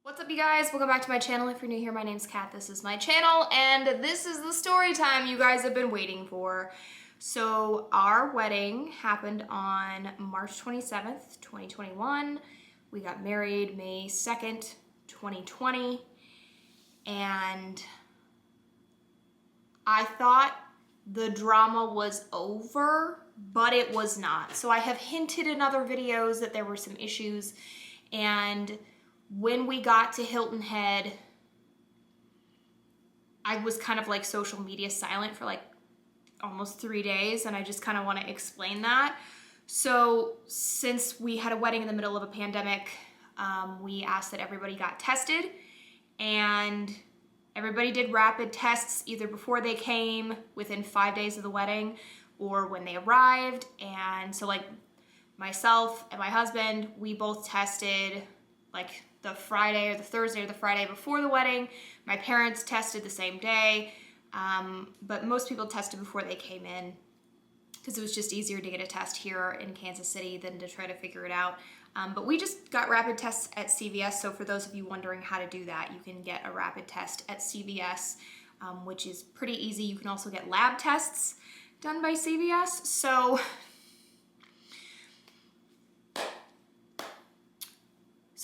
What's up, you guys? Welcome back to my channel. If you're new here, my name's Kat. This is my channel, and this is the story time you guys have been waiting for. So our wedding happened on March 27th, 2021. We got married May 2nd, 2020, and I thought the drama was over, but it was not. So I have hinted in other videos that there were some issues, and when we got to Hilton Head, I was kind of like social media silent for like almost 3 days, and I just kind of want to explain that. So since we had a wedding in the middle of a pandemic, we asked that everybody got tested, and everybody did rapid tests either before they came, within 5 days of the wedding, or when they arrived. And so like myself and my husband, we both tested like the Friday or the Thursday or the Friday before the wedding. My parents tested the same day, but most people tested before they came in because it was just easier to get a test here in Kansas City than to try to figure it out. But we just got rapid tests at CVS, so for those of you wondering how to do that, you can get a rapid test at CVS, which is pretty easy. You can also get lab tests done by CVS. So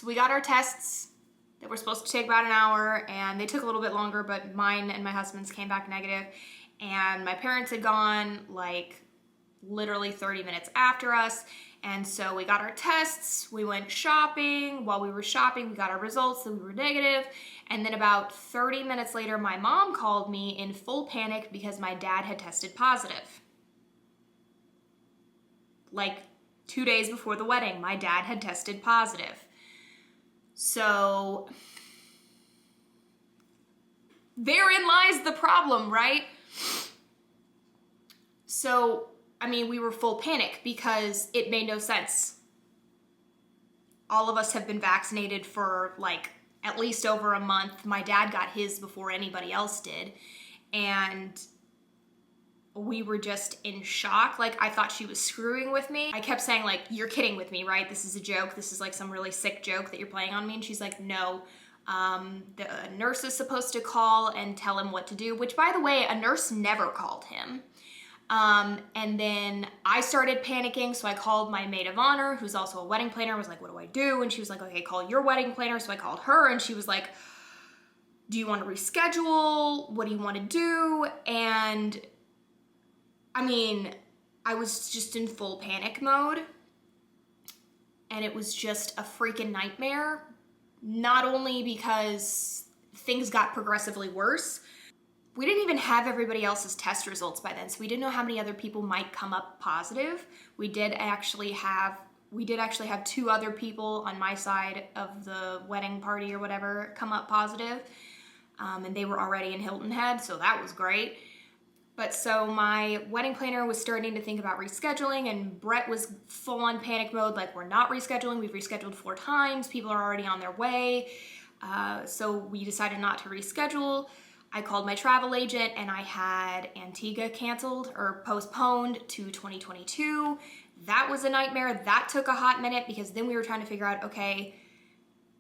we got our tests that were supposed to take about an hour, and they took a little bit longer, but mine and my husband's came back negative. And my parents had gone like literally 30 minutes after us. And so we got our tests, we went shopping. While we were shopping, we got our results that we were negative. And then about 30 minutes later, my mom called me in full panic because my dad had tested positive. Like 2 days before the wedding, my dad had tested positive. So therein lies the problem, right? So, I mean, we were full panic because it made no sense. All of us have been vaccinated for like at least over a month. My dad got his before anybody else did. And we were just in shock. Like, I thought she was screwing with me. I kept saying like, you're kidding with me, right? This is a joke. This is like some really sick joke that you're playing on me. And she's like, no, the nurse is supposed to call and tell him what to do, which by the way, a nurse never called him. And then I started panicking. So I called my maid of honor, who's also a wedding planner. I was like, what do I do? And she was like, okay, call your wedding planner. So I called her, and she was like, do you want to reschedule? What do you want to do? And I mean, I was just in full panic mode, and it was just a freaking nightmare. Not only because things got progressively worse, we didn't even have everybody else's test results by then, so we didn't know how many other people might come up positive. We did actually have 2 other people on my side of the wedding party or whatever come up positive, and they were already in Hilton Head, so that was great. But so my wedding planner was starting to think about rescheduling, and Brett was full on panic mode, like, we're not rescheduling, we've rescheduled 4 times, people are already on their way. So we decided not to reschedule. I called my travel agent, and I had Antigua canceled or postponed to 2022. That was a nightmare. That took a hot minute because then we were trying to figure out, okay,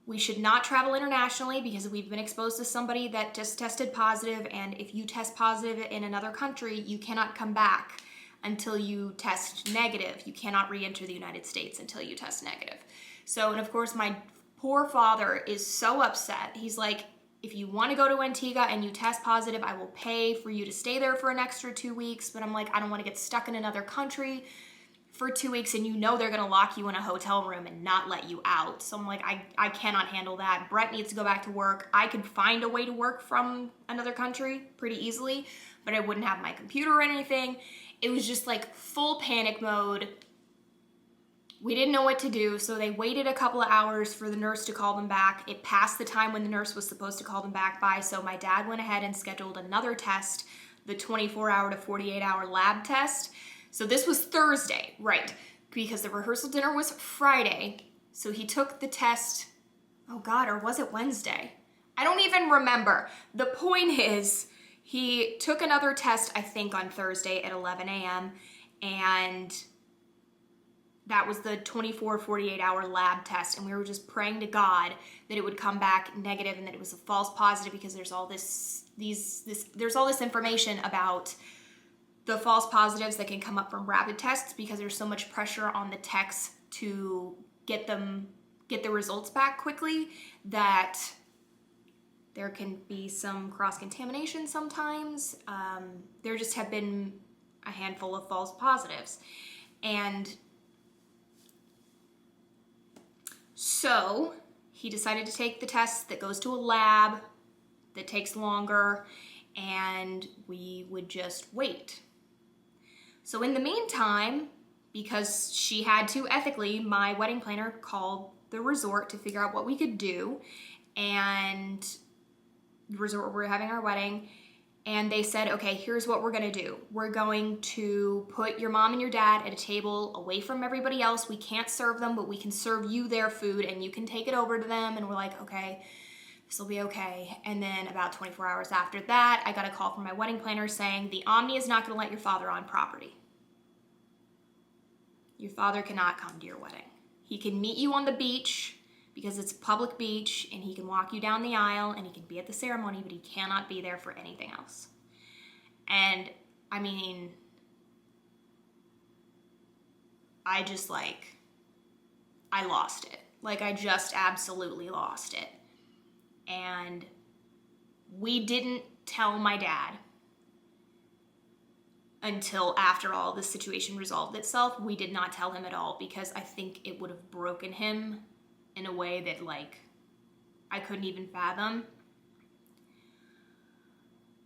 we should not travel internationally because we've been exposed to somebody that just tested positive, and if you test positive in another country, you cannot come back until you test negative. You cannot re-enter the United States until you test negative. So, and of course, my poor father is so upset. He's like, if you want to go to Antigua and you test positive, I will pay for you to stay there for an extra 2 weeks. But I'm like, I don't want to get stuck in another country for 2 weeks, and you know they're gonna lock you in a hotel room and not let you out. So I'm like, I cannot handle that. Brett needs to go back to work. I could find a way to work from another country pretty easily, but I wouldn't have my computer or anything. It was just like full panic mode. We didn't know what to do, so they waited a couple of hours for the nurse to call them back. It passed the time when the nurse was supposed to call them back by, so my dad went ahead and scheduled another test, the 24-hour to 48-hour lab test. So this was Thursday, right? Because the rehearsal dinner was Friday. So he took the test, oh God, or was it Wednesday? I don't even remember. The point is, he took another test, I think on Thursday at 11 a.m. and that was the 24, 48-hour lab test, and we were just praying to God that it would come back negative and that it was a false positive, because there's all there's all this information about the false positives that can come up from rapid tests, because there's so much pressure on the techs to get the results back quickly, that there can be some cross-contamination sometimes. There just have been a handful of false positives. And so he decided to take the test that goes to a lab that takes longer, and we would just wait. So in the meantime, because she had to ethically, my wedding planner called the resort to figure out what we could do, and the resort where we're having our wedding, and they said, okay, here's what we're gonna do. We're going to put your mom and your dad at a table away from everybody else. We can't serve them, but we can serve you their food and you can take it over to them. And we're like, okay, this will be okay. And then about 24 hours after that, I got a call from my wedding planner saying, the Omni is not gonna let your father on property. Your father cannot come to your wedding. He can meet you on the beach, because it's a public beach, and he can walk you down the aisle and he can be at the ceremony, but he cannot be there for anything else. And I mean, I just I lost it. I just absolutely lost it. And we didn't tell my dad until after all this situation resolved itself. We did not tell him at all, because I think it would have broken him in a way that I couldn't even fathom.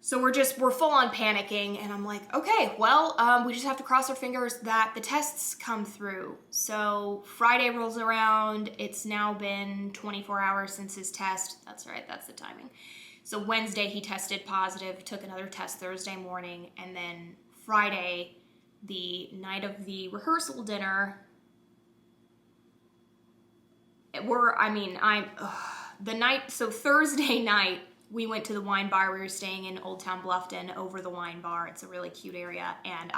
So we're full on panicking, and I'm like, okay, well, we just have to cross our fingers that the tests come through. So Friday rolls around. It's now been 24 hours since his test. That's right, that's the timing. So Wednesday he tested positive, took another test Thursday morning, and then Friday, the night of the rehearsal dinner, so Thursday night, we went to the wine bar. We were staying in Old Town Bluffton over the wine bar. It's a really cute area, and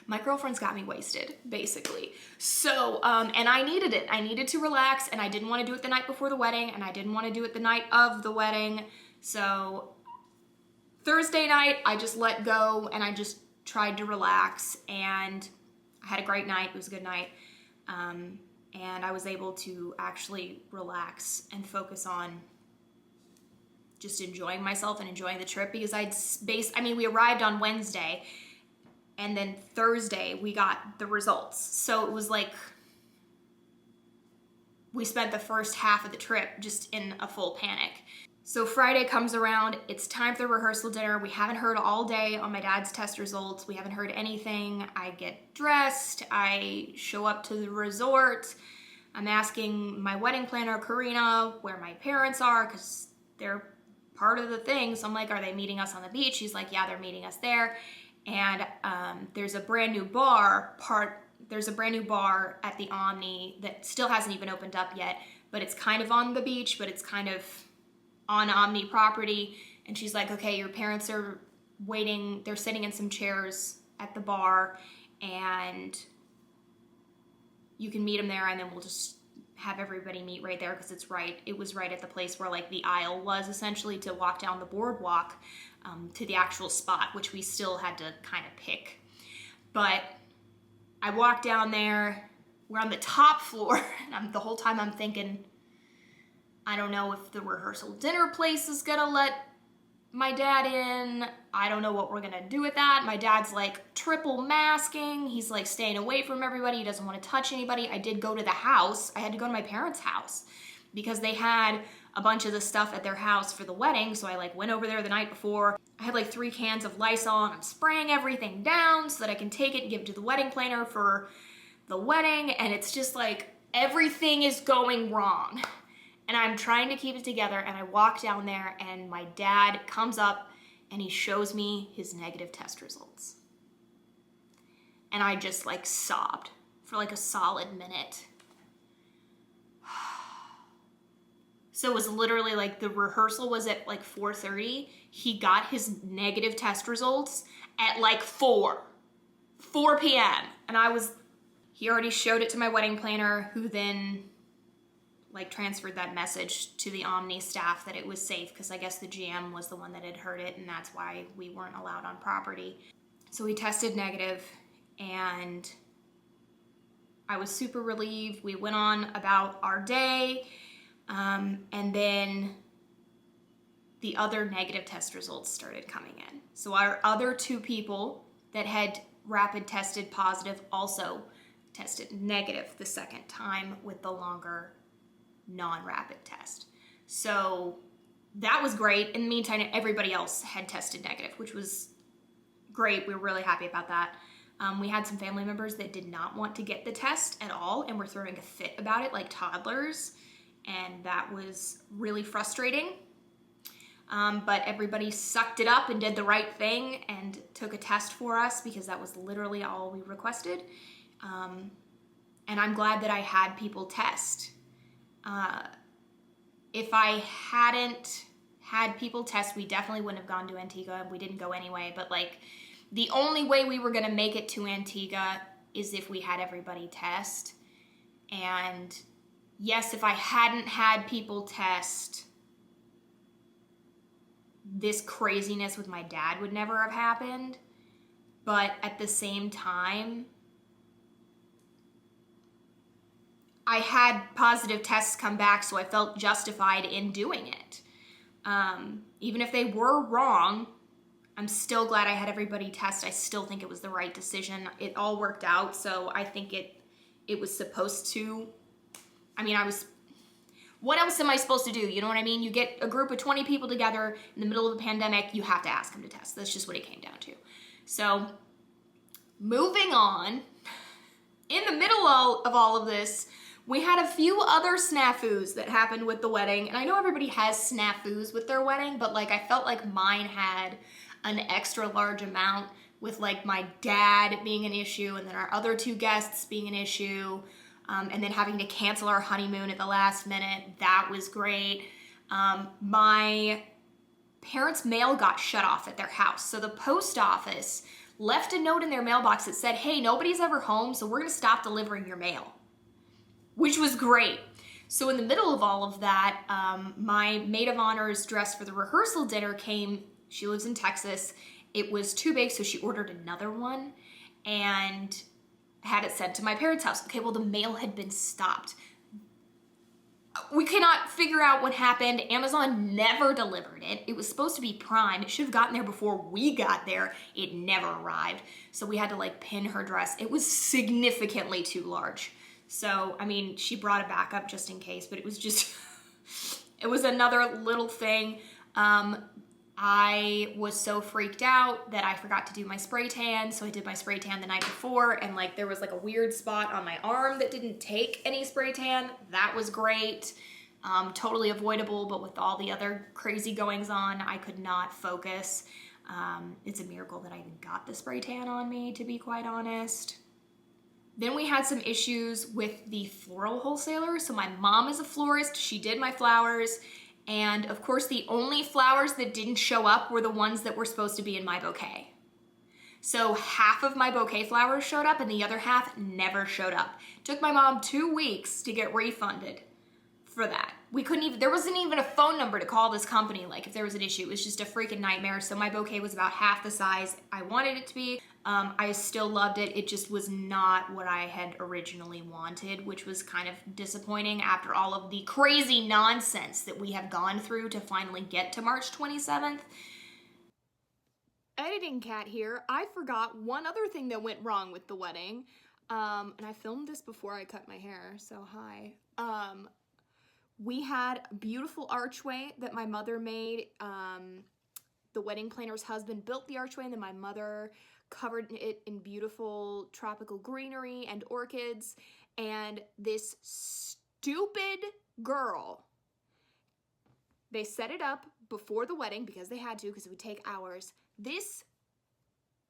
my girlfriend's got me wasted, basically. So, and I needed it. I needed to relax, and I didn't want to do it the night before the wedding, and I didn't want to do it the night of the wedding. So Thursday night, I just let go, and I just tried to relax, and I had a great night. It was a good night. And I was able to actually relax and focus on just enjoying myself and enjoying the trip, because we arrived on Wednesday, and then Thursday we got the results. So it was we spent the first half of the trip just in a full panic. So Friday comes around, it's time for the rehearsal dinner. We haven't heard all day on my dad's test results. We haven't heard anything. I get dressed, I show up to the resort. I'm asking my wedding planner, Karina, where my parents are, because they're part of the thing. So I'm like, are they meeting us on the beach? She's like, yeah, they're meeting us there. And there's a brand new bar at the Omni that still hasn't even opened up yet, but it's kind of on the beach, but it's kind of on Omni property. And she's like, okay, your parents are waiting. They're sitting in some chairs at the bar, and you can meet them there, and then we'll just have everybody meet right there, because it was right at the place where the aisle was, essentially, to walk down the boardwalk to the actual spot, which we still had to kind of pick. But I walked down there. We're on the top floor, and the whole time I'm thinking, I don't know if the rehearsal dinner place is gonna let my dad in. I don't know what we're gonna do with that. My dad's triple masking. He's staying away from everybody. He doesn't want to touch anybody. I did go to the house. I had to go to my parents' house because they had a bunch of the stuff at their house for the wedding. So I went over there the night before. I had 3 cans of Lysol, and I'm spraying everything down so that I can take it and give it to the wedding planner for the wedding. And it's just everything is going wrong. And I'm trying to keep it together, and I walk down there, and my dad comes up and he shows me his negative test results. And I just sobbed for a solid minute. So it was literally the rehearsal was at 4:30. He got his negative test results at 4 p.m. And He already showed it to my wedding planner, who then like transferred that message to the Omni staff that it was safe, because I guess the GM was the one that had heard it, and that's why we weren't allowed on property. So we tested negative, and I was super relieved. We went on about our day, and then the other negative test results started coming in. So our other 2 people that had rapid tested positive also tested negative the second time with the longer non-rapid test. So that was great. In the meantime, everybody else had tested negative, which was great. We were really happy about that. We had some family members that did not want to get the test at all and were throwing a fit about it like toddlers, and that was really frustrating. But everybody sucked it up and did the right thing and took a test for us, because that was literally all we requested. And I'm glad that I had people test. If I hadn't had people test, we definitely wouldn't have gone to Antigua. We didn't go anyway, but like the only way we were gonna make it to Antigua is if we had everybody test. And yes, if I hadn't had people test, this craziness with my dad would never have happened. But at the same time, I had positive tests come back, so I felt justified in doing it. Even if they were wrong, I'm still glad I had everybody test. I still think it was the right decision. It all worked out, so I think it was supposed to. I mean, what else am I supposed to do? You know what I mean? You get a group of 20 people together in the middle of a pandemic, you have to ask them to test. That's just what it came down to. So, moving on, in the middle of all of this, we had a few other snafus that happened with the wedding. And I know everybody has snafus with their wedding, but like I felt like mine had an extra large amount, with like my dad being an issue and then our other 2 guests being an issue. And then having to cancel our honeymoon at the last minute. That was great. My parents' mail got shut off at their house. So the post office left a note in their mailbox that said, hey, nobody's ever home, so we're gonna stop delivering your mail, which was great. So in the middle of all of that, my maid of honor's dress for the rehearsal dinner came. She lives in Texas. It was too big, so she ordered another one and had it sent to my parents' house. Okay, well, the mail had been stopped. We cannot figure out what happened. Amazon never delivered it. It was supposed to be Prime. It should have gotten there before we got there. It never arrived. So we had to like pin her dress. It was significantly too large. So, I mean, she brought a backup just in case, but it was just, it was another little thing. I was so freaked out that I forgot to do my spray tan. So I did my spray tan the night before, and like there was like a weird spot on my arm that didn't take any spray tan. That was great. Totally avoidable, but with all the other crazy goings on, I could not focus. It's a miracle that I even got the spray tan on me, to be quite honest. Then we had some issues with the floral wholesaler. So my mom is a florist. She did my flowers. And of course, the only flowers that didn't show up were the ones that were supposed to be in my bouquet. So half of my bouquet flowers showed up and the other half never showed up. It took my mom 2 weeks to get refunded for that. There wasn't even a phone number to call this company, like if there was an issue. It was just a freaking nightmare. So my bouquet was about half the size I wanted it to be. I still loved it. It just was not what I had originally wanted, which was kind of disappointing after all of the crazy nonsense that we have gone through to finally get to March 27th. Editing Cat here. I forgot one other thing that went wrong with the wedding. And I filmed this before I cut my hair, so hi. We had a beautiful archway that my mother made. The wedding planner's husband built the archway, and then my mother covered it in beautiful tropical greenery and orchids. And this stupid girl, they set it up before the wedding because they had to, because it would take hours.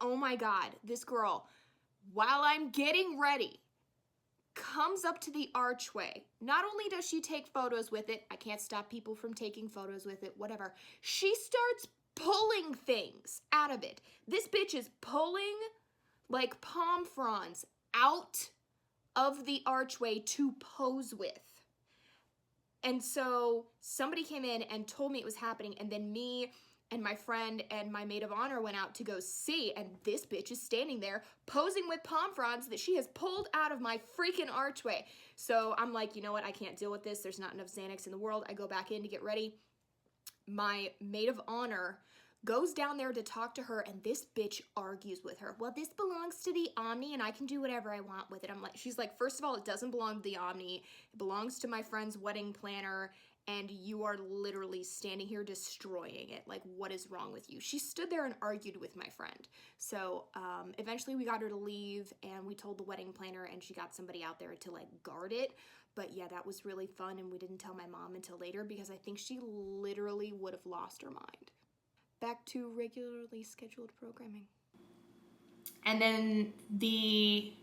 Oh my God, this girl, while I'm getting ready, comes up to the archway. Not only does she take photos with it, I can't stop people from taking photos with it, whatever. She starts pulling things out of it. This bitch is pulling like palm fronds out of the archway to pose with. And so somebody came in and told me it was happening, and then me and my friend and my maid of honor went out to go see, and this bitch is standing there posing with palm fronds that she has pulled out of my freaking archway. So I'm like, you know what? I can't deal with this. There's not enough Xanax in the world. I go back in to get ready. My maid of honor goes down there to talk to her, and this bitch argues with her. Well, this belongs to the Omni and I can do whatever I want with it. She's like, first of all, it doesn't belong to the Omni. It belongs to my friend's wedding planner, and you are literally standing here destroying it. Like, what is wrong with you? She stood there and argued with my friend. So eventually we got her to leave, and we told the wedding planner, and she got somebody out there to like guard it. But yeah, that was really fun, and we didn't tell my mom until later because I think she literally would have lost her mind. Back to regularly scheduled programming. And then the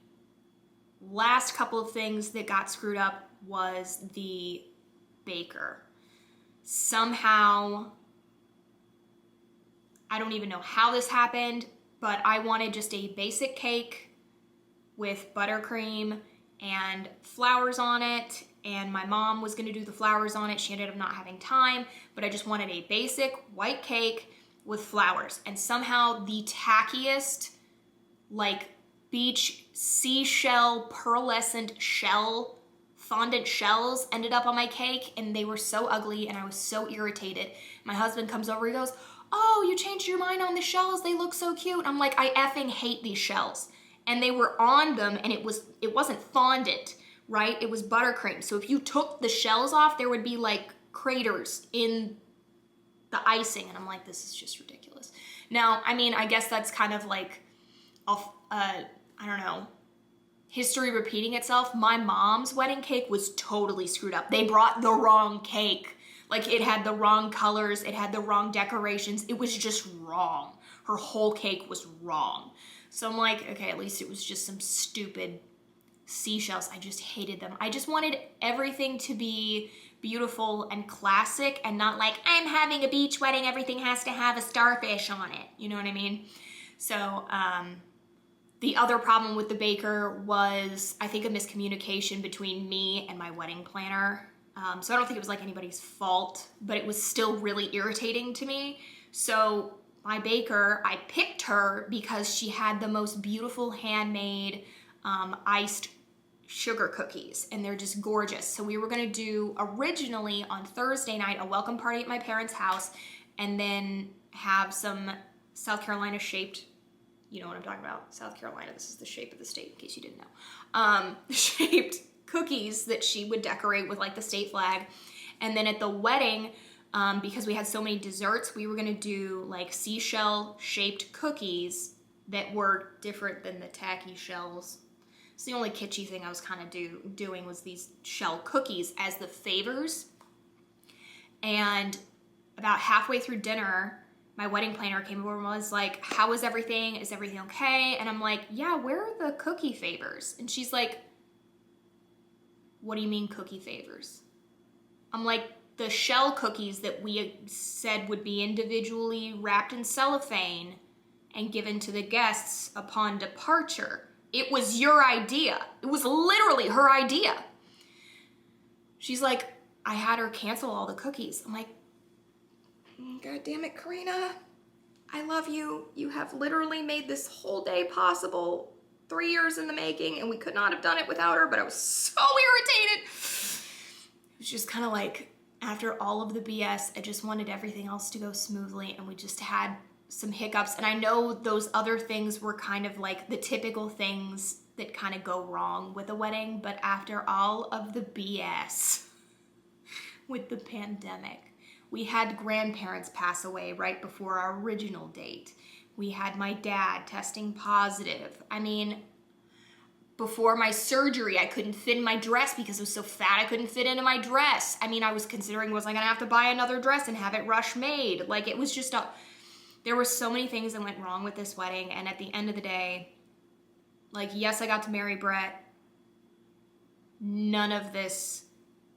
last couple of things that got screwed up was the baker. Somehow, I don't even know how this happened, but I wanted just a basic cake with buttercream and flowers on it, and my mom was gonna do the flowers on it. She ended up not having time, but I just wanted a basic white cake with flowers. And somehow the tackiest, like, beach seashell pearlescent shell, fondant shells ended up on my cake, and they were so ugly, and I was so irritated. My husband comes over, he goes, oh, you changed your mind on the shells, they look so cute. I'm like, I effing hate these shells. And they were on them, and it wasn't fondant, right? It was buttercream. So if you took the shells off, there would be like craters in the icing, and I'm like, this is just ridiculous. Now, I mean, I guess that's kind of like, I don't know, history repeating itself. My mom's wedding cake was totally screwed up. They brought the wrong cake. Like, it had the wrong colors, it had the wrong decorations. It was just wrong. Her whole cake was wrong. So I'm like, okay, at least it was just some stupid seashells. I just hated them. I just wanted everything to be beautiful and classic, and not like, I'm having a beach wedding, everything has to have a starfish on it. You know what I mean? So the other problem with the baker was, I think, a miscommunication between me and my wedding planner. So I don't think it was like anybody's fault, but it was still really irritating to me. So my baker, I picked her because she had the most beautiful handmade iced sugar cookies, and they're just gorgeous. So we were gonna do originally on Thursday night a welcome party at my parents' house, and then have some South Carolina shaped, you know what I'm talking about, South Carolina, this is the shape of the state in case you didn't know, shaped cookies that she would decorate with like the state flag. And then at the wedding, because we had so many desserts, we were gonna do like seashell shaped cookies that were different than the tacky shells. So the only kitschy thing I was kind of doing was these shell cookies as the favors. And about halfway through dinner, my wedding planner came over and was like, how is everything? Is everything okay? And I'm like, yeah, where are the cookie favors? And she's like, what do you mean cookie favors? I'm like, the shell cookies that we said would be individually wrapped in cellophane and given to the guests upon departure. It was your idea. It was literally her idea. She's like, I had her cancel all the cookies. I'm like, God damn it, Karina. I love you. You have literally made this whole day possible. 3 years in the making, and we could not have done it without her, but I was so irritated. It was just kind of like, after all of the BS, I just wanted everything else to go smoothly, and we just had some hiccups. And I know those other things were kind of like the typical things that kind of go wrong with a wedding, but after all of the BS with the pandemic, we had grandparents pass away right before our original date. We had my dad testing positive. I mean, before my surgery, I couldn't fit in my dress because I was so fat I couldn't fit into my dress. I mean, I was considering, was I gonna have to buy another dress and have it rush made? Like, it was just there were so many things that went wrong with this wedding, and at the end of the day, like, yes, I got to marry Brett. None of this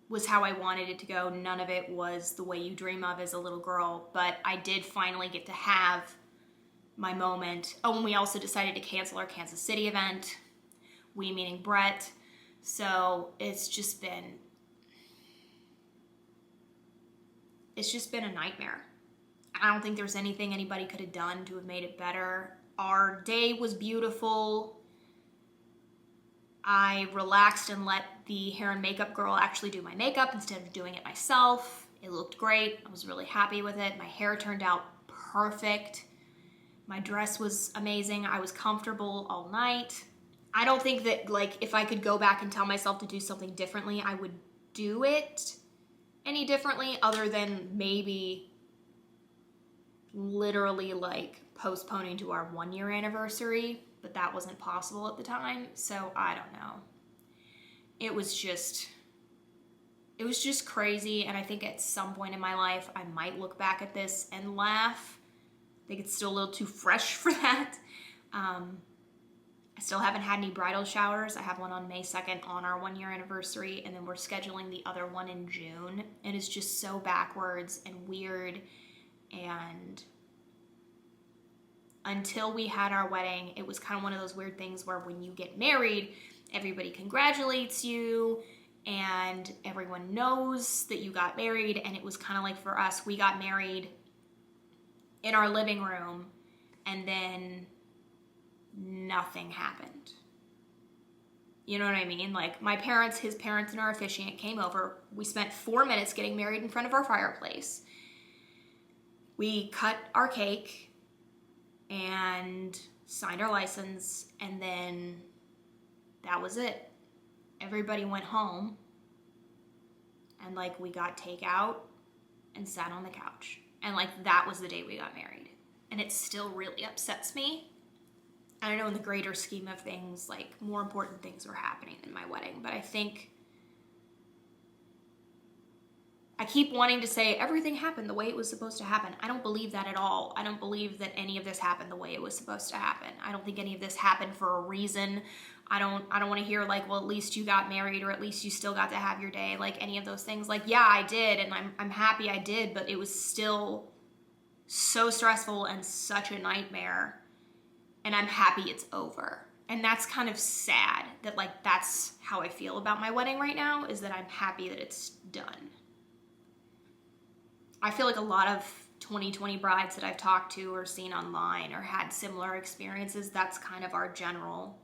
was how I wanted it to go. None of it was the way you dream of as a little girl, but I did finally get to have my moment. Oh, and we also decided to cancel our Kansas City event. We meaning Brett. So it's just been a nightmare. I don't think there's anything anybody could have done to have made it better. Our day was beautiful. I relaxed and let the hair and makeup girl actually do my makeup instead of doing it myself. It looked great. I was really happy with it. My hair turned out perfect. My dress was amazing. I was comfortable all night. I don't think that, like, if I could go back and tell myself to do something differently, I would do it any differently, other than maybe literally like postponing to our 1-year anniversary, but that wasn't possible at the time. So I don't know. It was just crazy. And I think at some point in my life, I might look back at this and laugh. I think it's still a little too fresh for that. I still haven't had any bridal showers. I have one on May 2nd on our 1-year anniversary, and then we're scheduling the other one in June. And it's just so backwards and weird. And until we had our wedding, it was kind of one of those weird things where when you get married, everybody congratulates you and everyone knows that you got married. And it was kind of like, for us, we got married in our living room and then nothing happened. You know what I mean? Like, my parents, his parents, and our officiant came over. We spent 4 minutes getting married in front of our fireplace. We cut our cake and signed our license, and then that was it. Everybody went home, and like, we got takeout and sat on the couch. And like, that was the day we got married. And it still really upsets me. I know in the greater scheme of things, like, more important things were happening than my wedding, but I think I keep wanting to say everything happened the way it was supposed to happen. I don't believe that at all. I don't believe that any of this happened the way it was supposed to happen. I don't think any of this happened for a reason. I don't want to hear like, well, at least you got married, or at least you still got to have your day, like any of those things. Like, yeah, I did, and I'm happy I did, but it was still so stressful and such a nightmare, and I'm happy it's over. And that's kind of sad that, like, that's how I feel about my wedding right now, is that I'm happy that it's done. I feel like a lot of 2020 brides that I've talked to or seen online or had similar experiences, that's kind of our general,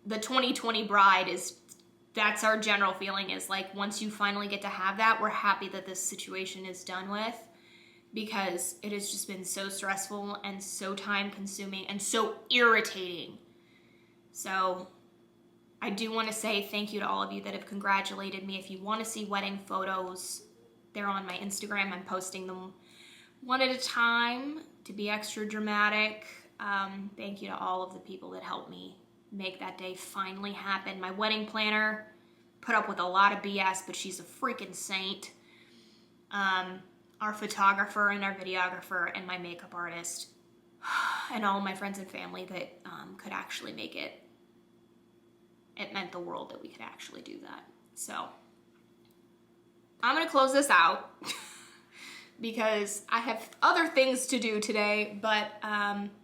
the 2020 bride is, that's our general feeling, is like, once you finally get to have that, we're happy that this situation is done with, because it has just been so stressful and so time consuming and so irritating. So I do want to say thank you to all of you that have congratulated me. If you want to see wedding photos, they're on my Instagram. I'm posting them one at a time to be extra dramatic. Thank you to all of the people that helped me make that day finally happen. My wedding planner put up with a lot of BS, but she's a freaking saint. Our photographer and our videographer and my makeup artist and all my friends and family that could actually make it. It meant the world that we could actually do that. So I'm going to close this out because I have other things to do today, but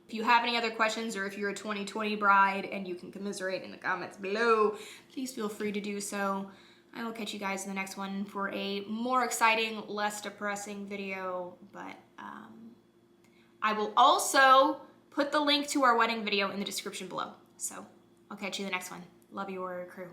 if you have any other questions, or if you're a 2020 bride and you can commiserate in the comments below, please feel free to do so. I will catch you guys in the next one for a more exciting, less depressing video, but I will also put the link to our wedding video in the description below. So I'll catch you in the next one. Love you, Warrior Crew.